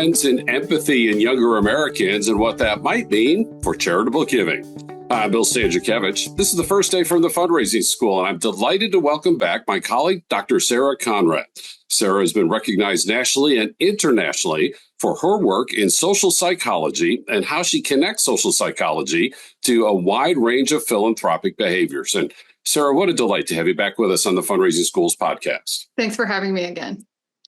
trends in empathy in younger Americans and what that might mean for charitable giving. I'm Bill Stanczykiewicz. This is the first day from the fundraising school, and I'm delighted to welcome back my colleague, Dr. Sara Konrath. Sara has been recognized nationally and internationally for her work in social psychology and how she connects social psychology to a wide range of philanthropic behaviors. And Sara, what a delight to have you back with us on the Fundraising Schools podcast. Thanks for having me again.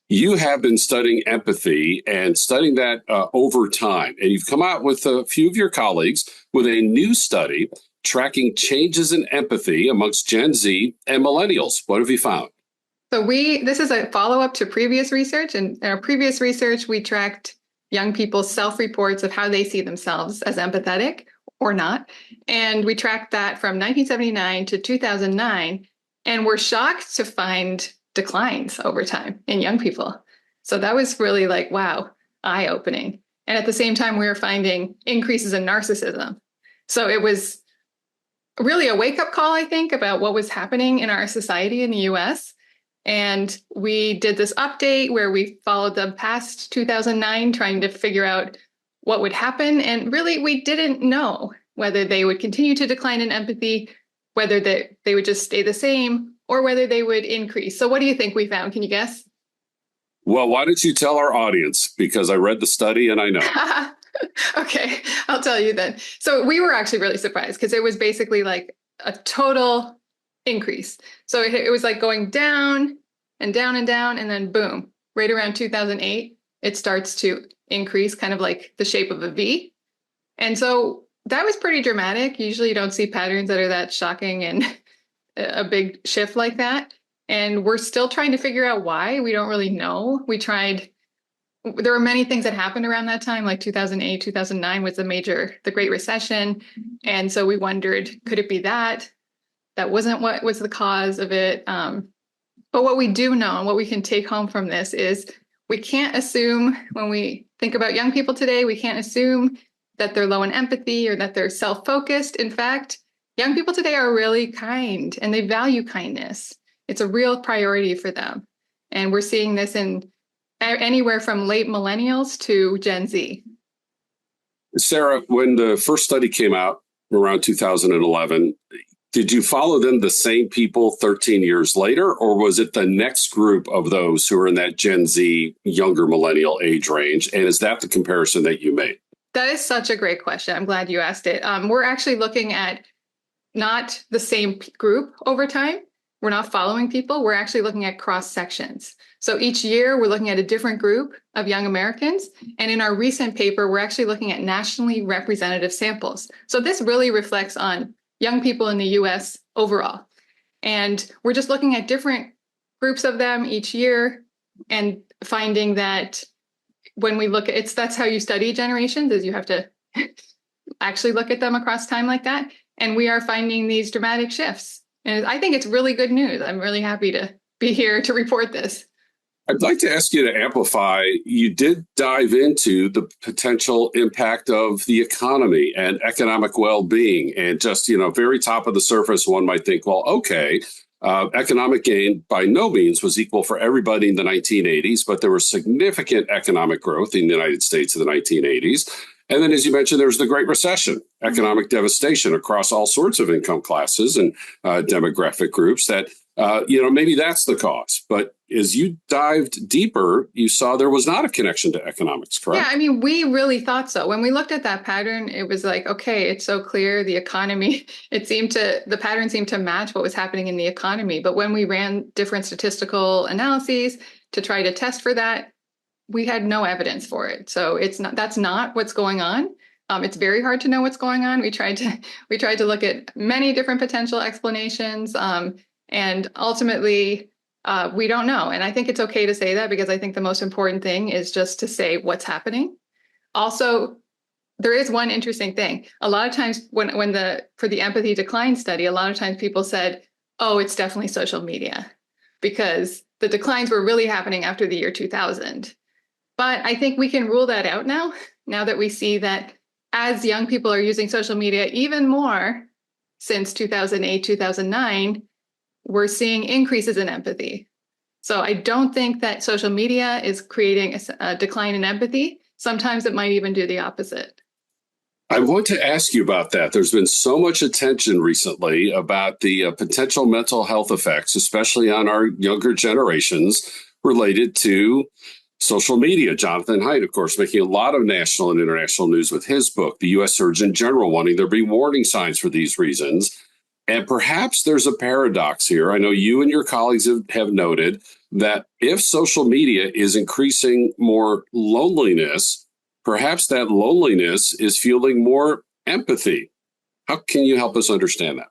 You have been studying empathy and studying that over time, and you've come out with a few of your colleagues with a new study tracking changes in empathy amongst Gen Z and Millennials. What have you found? So this is a follow-up to previous research. And in our previous research, we tracked young people's self-reports of how they see themselves as empathetic or not. And we tracked that from 1979 to 2009, and we're shocked to find declines over time in young people. So that was really like, wow, eye-opening. And at the same time, we were finding increases in narcissism. So it was really a wake-up call, I think, about what was happening in our society in the US. And we did this update where we followed them past 2009, trying to figure out what would happen. And really, we didn't know whether they would continue to decline in empathy, whether they would just stay the same, or whether they would increase. So what do you think we found? Can you guess? Well, why don't you tell our audience? Because I read the study and I know. Okay, I'll tell you then. So we were actually really surprised because it was basically like a total increase. So it was like going down and down and down, and then boom, right around 2008, it starts to increase, kind of like the shape of a V. And so that was pretty dramatic. Usually you don't see patterns that are that shocking and a big shift like that. And we're still trying to figure out why. We don't really know. There were many things that happened around that time, like 2008, 2009 was the Great Recession. And so we wondered, could it be that? That wasn't what was the cause of it. But what we do know and what we can take home from this is we can't assume when we think about young people today, we can't assume that they're low in empathy or that they're self-focused. In fact, young people today are really kind and they value kindness. It's a real priority for them. And we're seeing this in anywhere from late millennials to Gen Z. Sara, when the first study came out around 2011, did you follow them, the same people 13 years later, or was it the next group of those who are in that Gen Z, younger millennial age range? And is that the comparison that you made? That is such a great question. I'm glad you asked it. We're actually looking at not the same group over time. We're not following people. We're actually looking at cross sections. So each year we're looking at a different group of young Americans. And in our recent paper, we're actually looking at nationally representative samples. So this really reflects on young people in the US overall. And we're just looking at different groups of them each year and finding that when we look at that's how you study generations, is you have to actually look at them across time like that. And we are finding these dramatic shifts. And I think it's really good news. I'm really happy to be here to report this. I'd like to ask you to amplify. You did dive into the potential impact of the economy and economic well-being. And just, very top of the surface, one might think, well, okay, economic gain by no means was equal for everybody in the 1980s, but there was significant economic growth in the United States in the 1980s. And then, as you mentioned, there was the Great Recession, economic devastation across all sorts of income classes and demographic groups that, maybe that's the cause. But as you dived deeper, you saw there was not a connection to economics, correct? Yeah, I mean, we really thought so. When we looked at that pattern, it was like, okay, it's so clear the economy, the pattern seemed to match what was happening in the economy. But when we ran different statistical analyses to try to test for that, we had no evidence for it. So that's not what's going on. It's very hard to know what's going on. We tried to look at many different potential explanations, and ultimately we don't know. And I think it's okay to say that, because I think the most important thing is just to say what's happening. Also, there is one interesting thing. A lot of times for the empathy decline study, a lot of times people said, oh, it's definitely social media, because the declines were really happening after the year 2000. But I think we can rule that out now that we see that as young people are using social media even more since 2008, 2009, we're seeing increases in empathy. So I don't think that social media is creating a decline in empathy. Sometimes it might even do the opposite. I want to ask you about that. There's been so much attention recently about the potential mental health effects, especially on our younger generations, related to social media. Jonathan Haidt, of course, making a lot of national and international news with his book, the U.S. Surgeon General wanting there be warning signs for these reasons. And perhaps there's a paradox here. I know you and your colleagues have noted that if social media is increasing more loneliness, perhaps that loneliness is fueling more empathy. How can you help us understand that?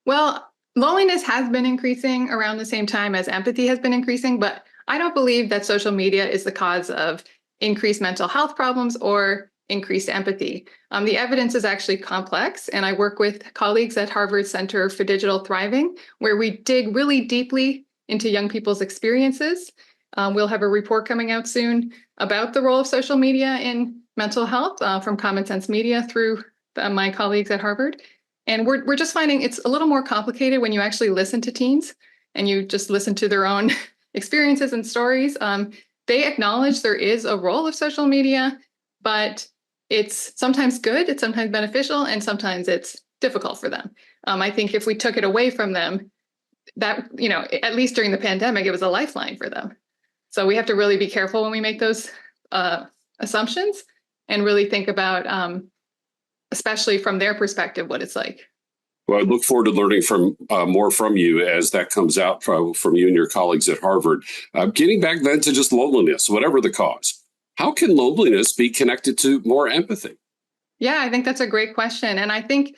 Well, loneliness has been increasing around the same time as empathy has been increasing, but I don't believe that social media is the cause of increased mental health problems or increased empathy. The evidence is actually complex, and I work with colleagues at Harvard Center for Digital Thriving, where we dig really deeply into young people's experiences. We'll have a report coming out soon about the role of social media in mental health from Common Sense Media through my colleagues at Harvard. And we're just finding it's a little more complicated when you actually listen to teens and you just listen to their own experiences and stories. They acknowledge there is a role of social media, but it's sometimes good, it's sometimes beneficial, and sometimes it's difficult for them. I think if we took it away from them, that, at least during the pandemic, it was a lifeline for them. So we have to really be careful when we make those assumptions and really think about, especially from their perspective, what it's like. Well, I look forward to learning more from you as that comes out from you and your colleagues at Harvard. Getting back then to just loneliness, whatever the cause. How can loneliness be connected to more empathy? Yeah, I think that's a great question. And I think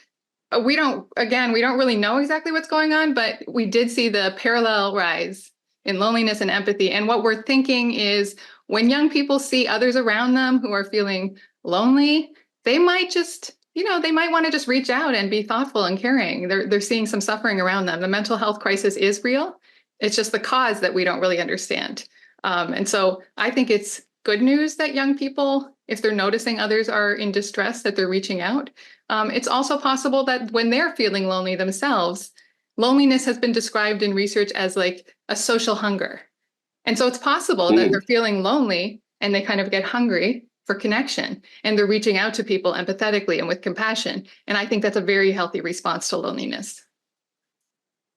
we don't really know exactly what's going on, but we did see the parallel rise in loneliness and empathy. And what we're thinking is when young people see others around them who are feeling lonely, they might just, they might want to just reach out and be thoughtful and caring. They're seeing some suffering around them. The mental health crisis is real. It's just the cause that we don't really understand. And so I think it's good news that young people, if they're noticing others are in distress, that they're reaching out. It's also possible that when they're feeling lonely themselves, loneliness has been described in research as like a social hunger. And so it's possible that they're feeling lonely and they kind of get hungry for connection and they're reaching out to people empathetically and with compassion. And I think that's a very healthy response to loneliness.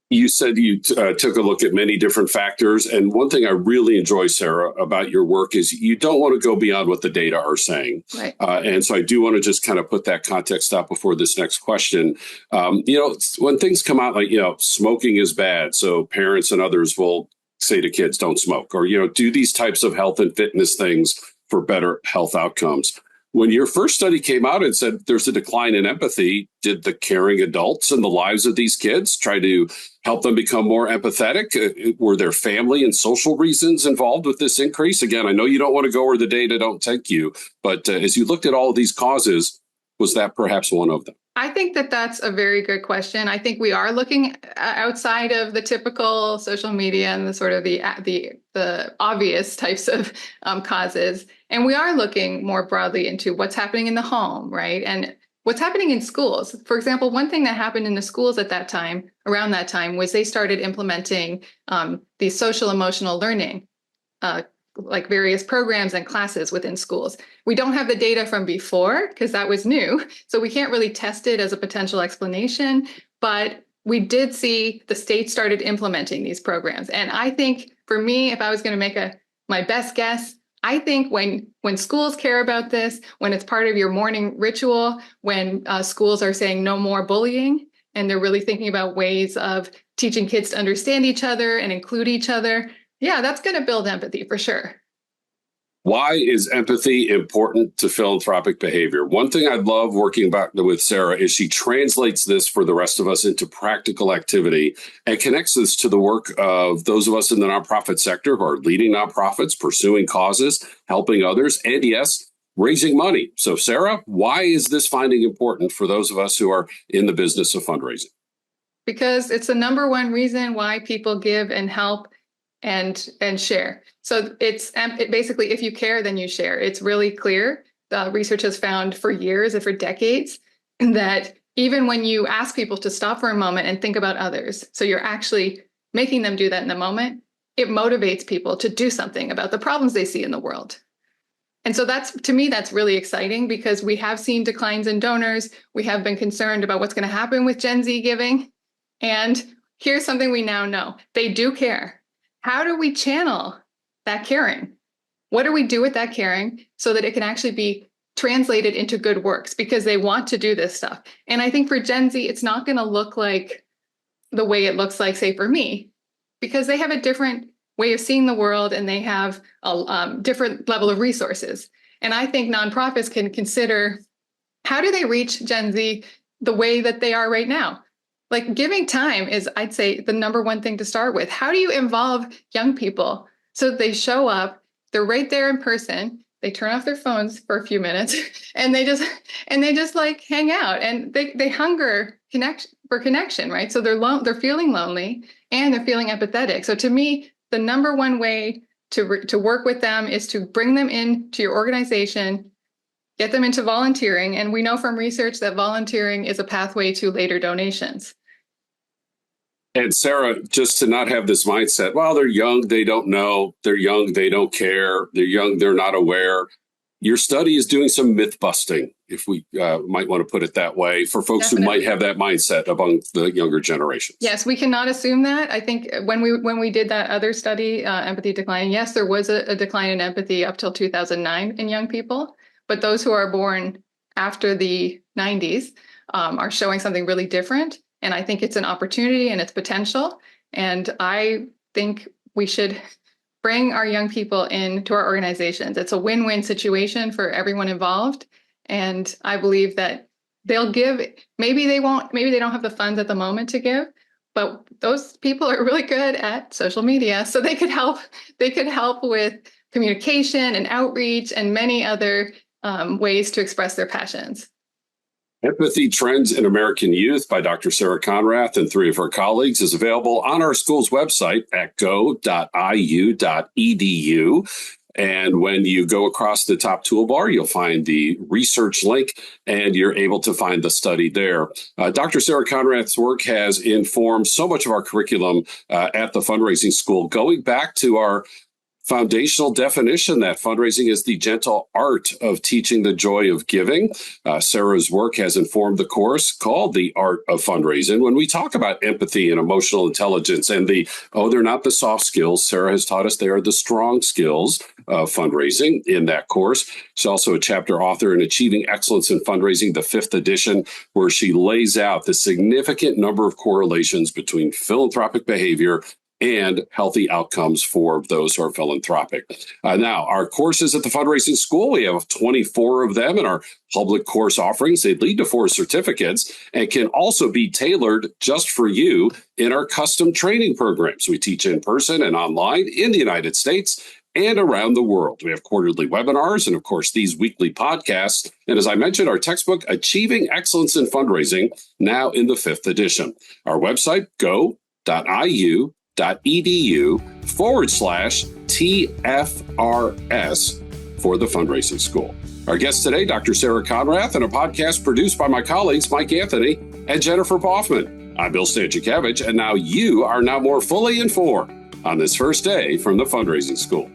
You said you took a look at many different factors. And one thing I really enjoy, Sara, about your work is you don't want to go beyond what the data are saying. Right. And so I do want to just kind of put that context out before this next question. When things come out like, smoking is bad, so parents and others will say to kids, don't smoke, or, do these types of health and fitness things for better health outcomes. When your first study came out and said there's a decline in empathy, did the caring adults in the lives of these kids try to help them become more empathetic? Were there family and social reasons involved with this increase? Again, I know you don't want to go where the data don't take you, but as you looked at all of these causes, was that perhaps one of them? I think that that's a very good question. I think we are looking outside of the typical social media and the sort of the obvious types of causes. And we are looking more broadly into what's happening in the home, right? And what's happening in schools. For example, one thing that happened in the schools at that time, around that time, was they started implementing these social emotional learning like various programs and classes within schools. We don't have the data from before because that was new. So we can't really test it as a potential explanation, but we did see the state started implementing these programs. And I think for me, if I was going to make my best guess, I think when schools care about this, when it's part of your morning ritual, when schools are saying no more bullying, and they're really thinking about ways of teaching kids to understand each other and include each other, yeah, that's going to build empathy for sure. Why is empathy important to philanthropic behavior? One thing I love working with Sara is she translates this for the rest of us into practical activity and connects this to the work of those of us in the nonprofit sector who are leading nonprofits, pursuing causes, helping others, and yes, raising money. So Sara, why is this finding important for those of us who are in the business of fundraising? Because it's the number one reason why people give and help and share. So it basically, if you care, then you share. It's really clear. The research has found for years and for decades that even when you ask people to stop for a moment and think about others, so you're actually making them do that in the moment, it motivates people to do something about the problems they see in the world. And so to me, that's really exciting because we have seen declines in donors. We have been concerned about what's going to happen with Gen Z giving. And here's something we now know. They do care. How do we channel that caring? What do we do with that caring so that it can actually be translated into good works, because they want to do this stuff? And I think for Gen Z, it's not going to look like the way it looks like, say, for me, because they have a different way of seeing the world and they have a different level of resources. And I think nonprofits can consider, how do they reach Gen Z the way that they are right now? Like, giving time is, I'd say, the number one thing to start with. How do you involve young people so that they show up, they're right there in person, they turn off their phones for a few minutes, and they just like hang out, and they hunger for connection, right? So they're feeling lonely and they're feeling empathetic. So to me, the number one way to work with them is to bring them into your organization, get them into volunteering. And we know from research that volunteering is a pathway to later donations. And Sara, just to not have this mindset, well, they're young, they don't know, they're young, they don't care, they're young, they're not aware. Your study is doing some myth busting, if we might want to put it that way, for folks Definitely. Who might have that mindset among the younger generations. Yes, we cannot assume that. I think when we did that other study, empathy decline, yes, there was a decline in empathy up till 2009 in young people, but those who are born after the 90s are showing something really different. And I think it's an opportunity and it's potential. And I think we should bring our young people into our organizations. It's a win-win situation for everyone involved. And I believe that they'll give. Maybe they don't have the funds at the moment to give, but those people are really good at social media. So they could help with communication and outreach and many other ways to express their passions. Empathy Trends in American Youth by Dr. Sara Konrath and three of her colleagues is available on our school's website at go.iu.edu. And when you go across the top toolbar, you'll find the research link and you're able to find the study there. Dr. Sara Konrath's work has informed so much of our curriculum at the fundraising school, going back to our foundational definition that fundraising is the gentle art of teaching the joy of giving. Sara's work has informed the course called The Art of Fundraising. When we talk about empathy and emotional intelligence and they're not the soft skills, Sara has taught us they are the strong skills of fundraising in that course. She's also a chapter author in Achieving Excellence in Fundraising, the 5th edition, where she lays out the significant number of correlations between philanthropic behavior and healthy outcomes for those who are philanthropic. Now, our courses at the fundraising school, we have 24 of them in our public course offerings. They lead to 4 certificates and can also be tailored just for you in our custom training programs. We teach in person and online in the United States and around the world. We have quarterly webinars and, of course, these weekly podcasts. And as I mentioned, our textbook, Achieving Excellence in Fundraising, now in the 5th edition. Our website, go.iu.edu/TFRS for the fundraising school. Our guest today, Dr. Sara Konrath, and a podcast produced by my colleagues, Mike Anthony and Jennifer Boffman. I'm Bill Stanczykiewicz, and now you are more fully informed on this first day from the fundraising school.